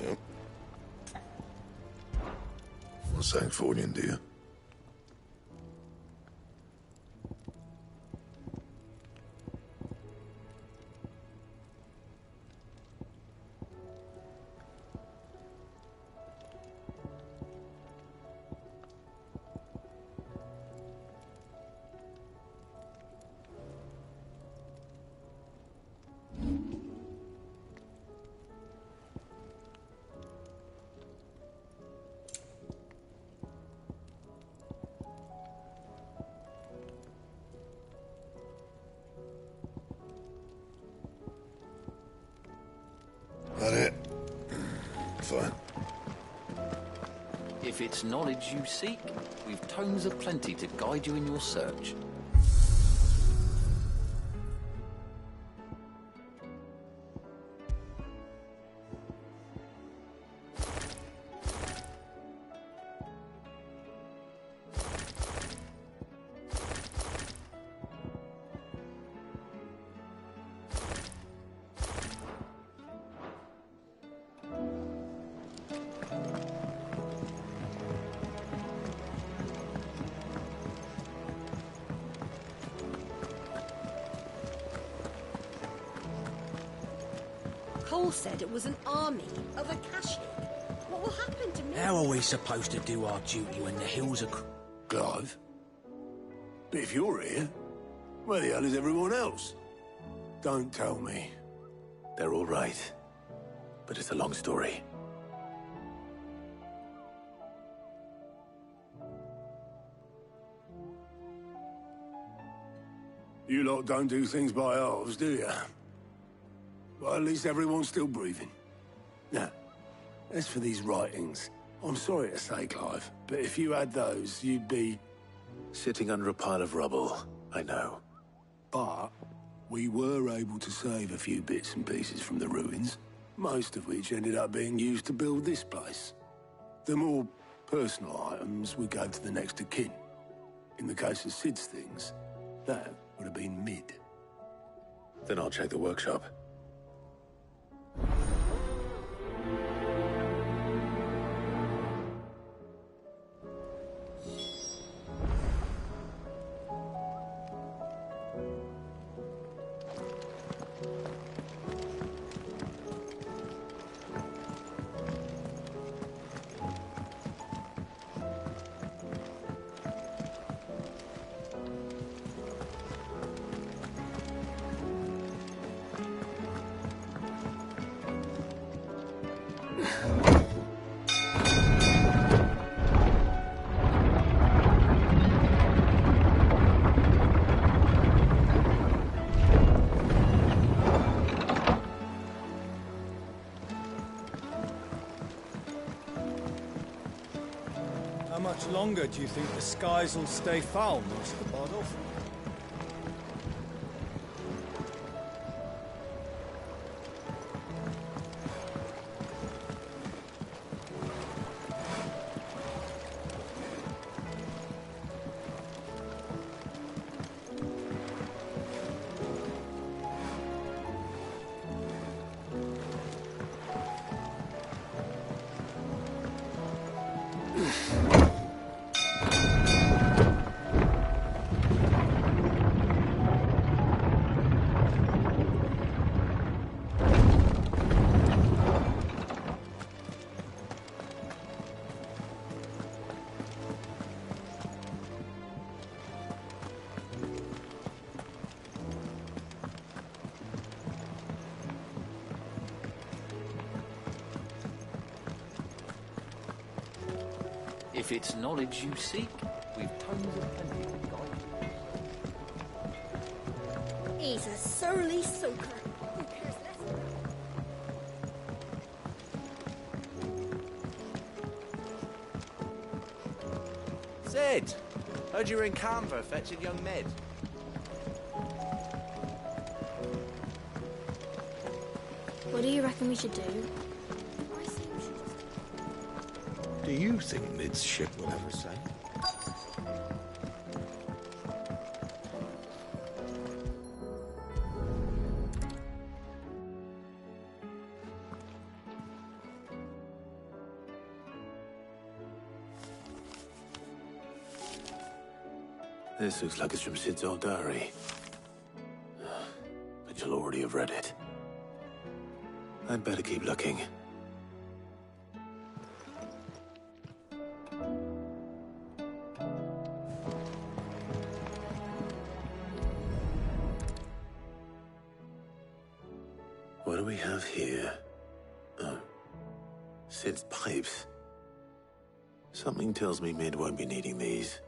Yep. Well, thanks for you, dear. That it? Fine. If it's knowledge you seek, we've tomes aplenty to guide you in your search. Cole said it was an army of Akashic. What will happen to me? How are we supposed to do our duty when the hills are... Clive? But if you're here, where the hell is everyone else? Don't tell me. They're all right. But it's a long story. You lot don't do things by halves, do you? Well, at least everyone's still breathing. Now, as for these writings, I'm sorry to say, Clive, but if you had those, you'd be... Sitting under a pile of rubble, I know. But we were able to save a few bits and pieces from the ruins, most of which ended up being used to build this place. The more personal items we gave to the next of kin. In the case of Sid's things, that would have been mid. Then I'll check the workshop. much longer do you think the skies will stay foul, Master Bardolph? If it's knowledge you seek, we've tons of plenty to guide you. He's a surly soaker. Who cares less? Sid! Heard you were in Canva fetching young Mid. What do you reckon we should do? Do you think Mid's ship will ever sail? This looks like it's from Sid's old diary. But you'll already have read it. I'd better keep looking. What do we have here? Oh. Sid's pipes. Something tells me Mid won't be needing these.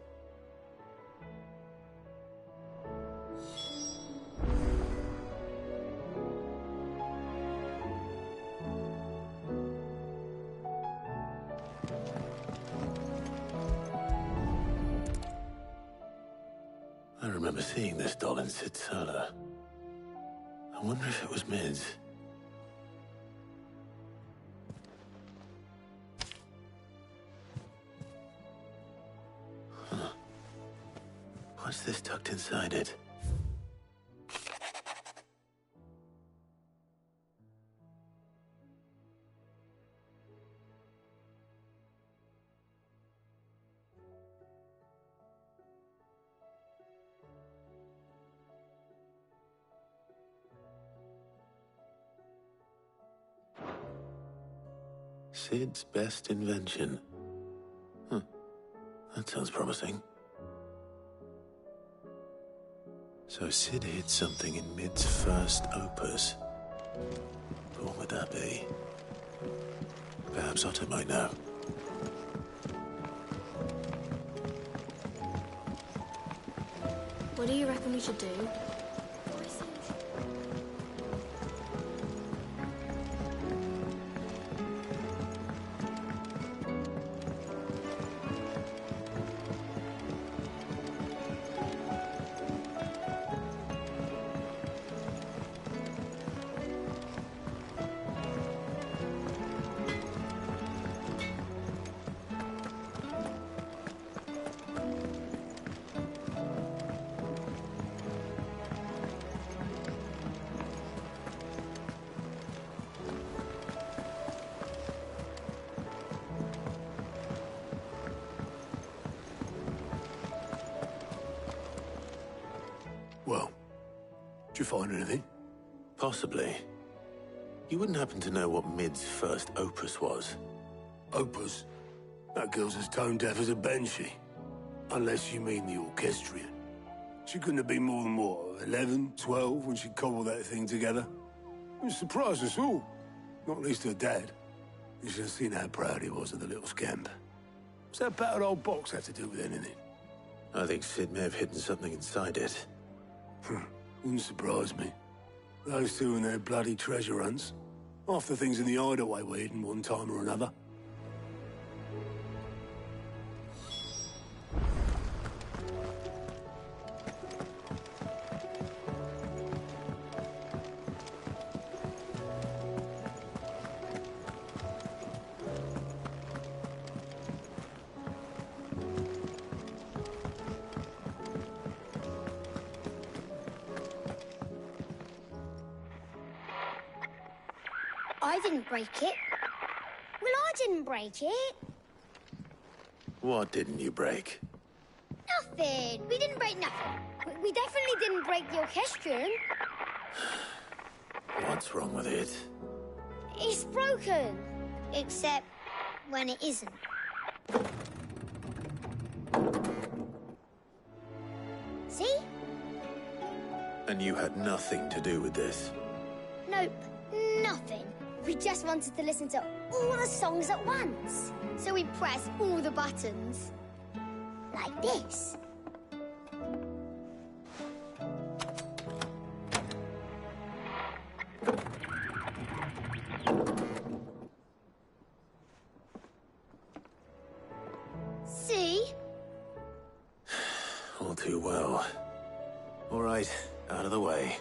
I remember seeing this doll in Sid's cellar. I wonder if it was Mid's. What's this tucked inside it? Sid's best invention. Huh. That sounds promising. So Sid hid something in Mid's first opus. But what would that be? Perhaps Otto might know. What do you reckon we should do? Well, did you find anything? Possibly. You wouldn't happen to know what Mid's first opus was? Opus? That girl's as tone deaf as a banshee. Unless you mean the orchestrion. She couldn't have been more than, what, 11, 12 when she cobbled that thing together? It surprised us all. Not least her dad. You should have seen how proud he was of the little scamp. What's that battered old box have to do with anything? I think Sid may have hidden something inside it. Wouldn't surprise me. Those two and their bloody treasure hunts. Half the things in the hideaway were hidden one time or another. I didn't break it. Well, I didn't break it. What didn't you break? Nothing. We didn't break nothing. We definitely didn't break the orchestrion. What's wrong with it? It's broken. Except when it isn't. See? And you had nothing to do with this? Nope, nothing. We just wanted to listen to all the songs at once. So we pressed all the buttons. Like this. See? All too well. All right, out of the way.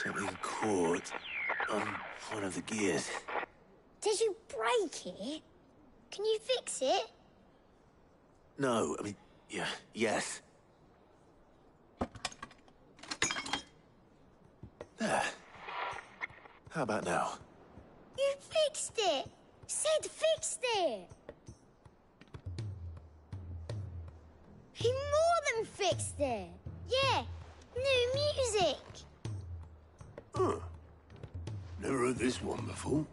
Something caught on one of the gears. Did you break it? Can you fix it? No, I mean, yeah, yes. There. How about now? You fixed it! Sid fixed it! He more than fixed it! Yeah, new music! Huh. Never heard this one before.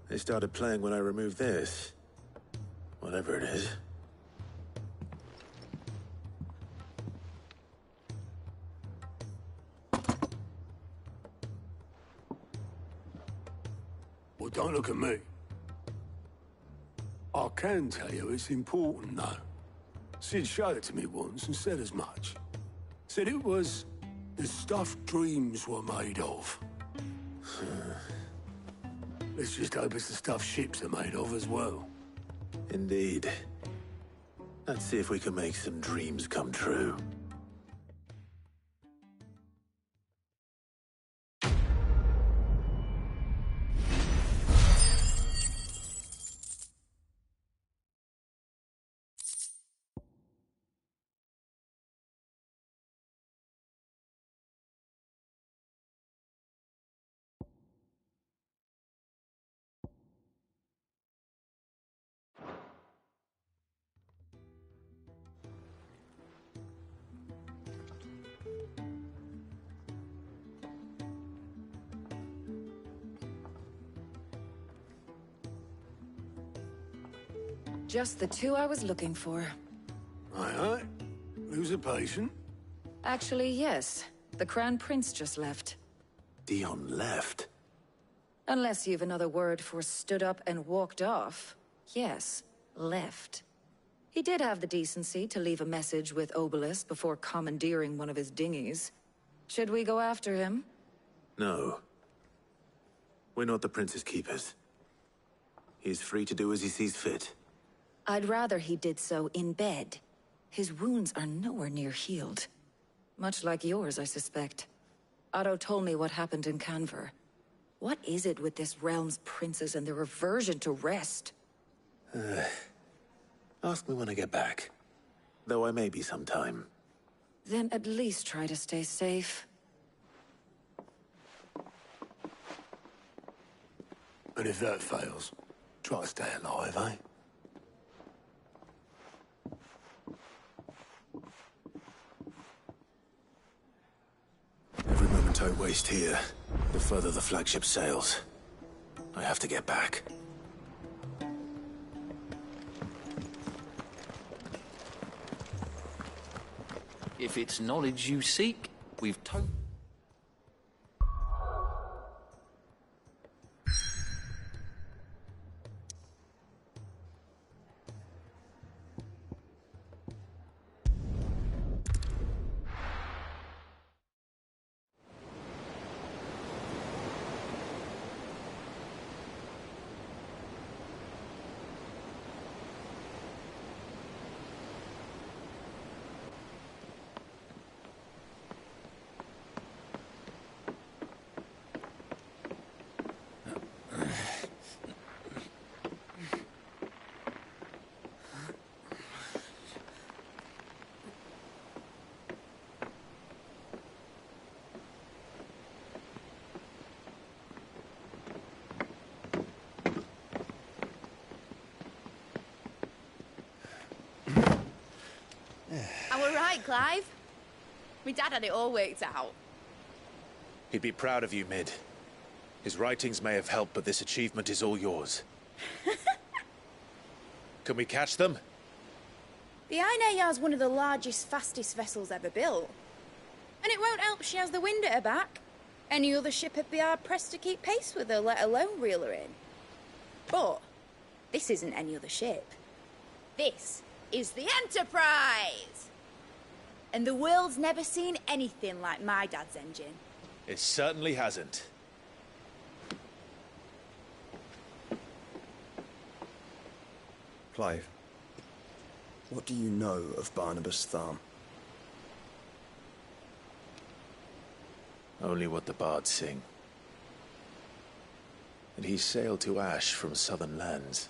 They started playing when I removed this. Whatever it is. Well, don't look at me. I can tell you it's important, though. Sid showed it to me once and said as much. Said it was the stuff dreams were made of. Let's just hope it's the stuff ships are made of as well. Indeed. Let's see if we can make some dreams come true. Just the two I was looking for. Aye. Who's a patient? Actually, yes. The Crown Prince just left. Dion left? Unless you've another word for stood up and walked off. Yes, left. He did have the decency to leave a message with Obelisk before commandeering one of his dinghies. Should we go after him? No. We're not the Prince's keepers. He's free to do as he sees fit. I'd rather he did so in bed. His wounds are nowhere near healed. Much like yours, I suspect. Otto told me what happened in Canver. What is it with this realm's princes and their aversion to rest? Ask me when I get back. Though I may be sometime. Then at least try to stay safe. And if that fails, try to stay alive, eh? Every moment I waste here, the further the flagship sails. I have to get back. If it's knowledge you seek, we've I were right, Clive. My dad had it all worked out. He'd be proud of you, Mid. His writings may have helped, but this achievement is all yours. Can we catch them? The Ainayar's one of the largest, fastest vessels ever built. And it won't help she has the wind at her back. Any other ship would be hard-pressed to keep pace with her, let alone reel her in. But this isn't any other ship. This is the Enterprise! And the world's never seen anything like my dad's engine. It certainly hasn't. Clive, what do you know of Barnabas Tharm? Only what the bards sing. That he sailed to Ash from southern lands.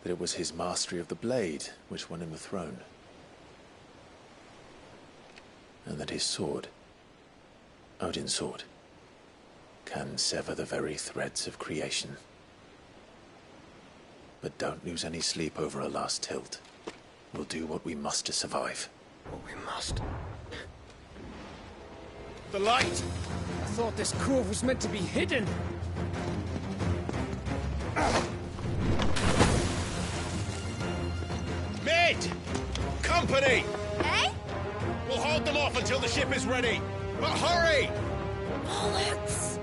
That it was his mastery of the blade which won him the throne. And that his sword, Odin's sword, can sever the very threads of creation. But don't lose any sleep over a last tilt. We'll do what we must to survive. What we must. The light! I thought this cove was meant to be hidden. Mid! Company! Eh? We'll hold them off until the ship is ready. But hurry! Bollocks!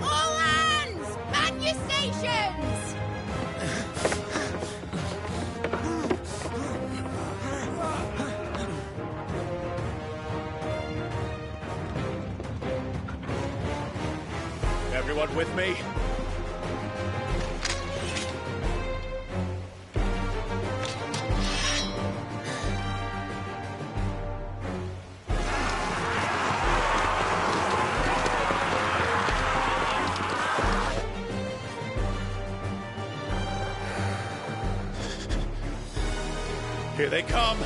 All hands! Man your stations! Everyone with me? Here they come!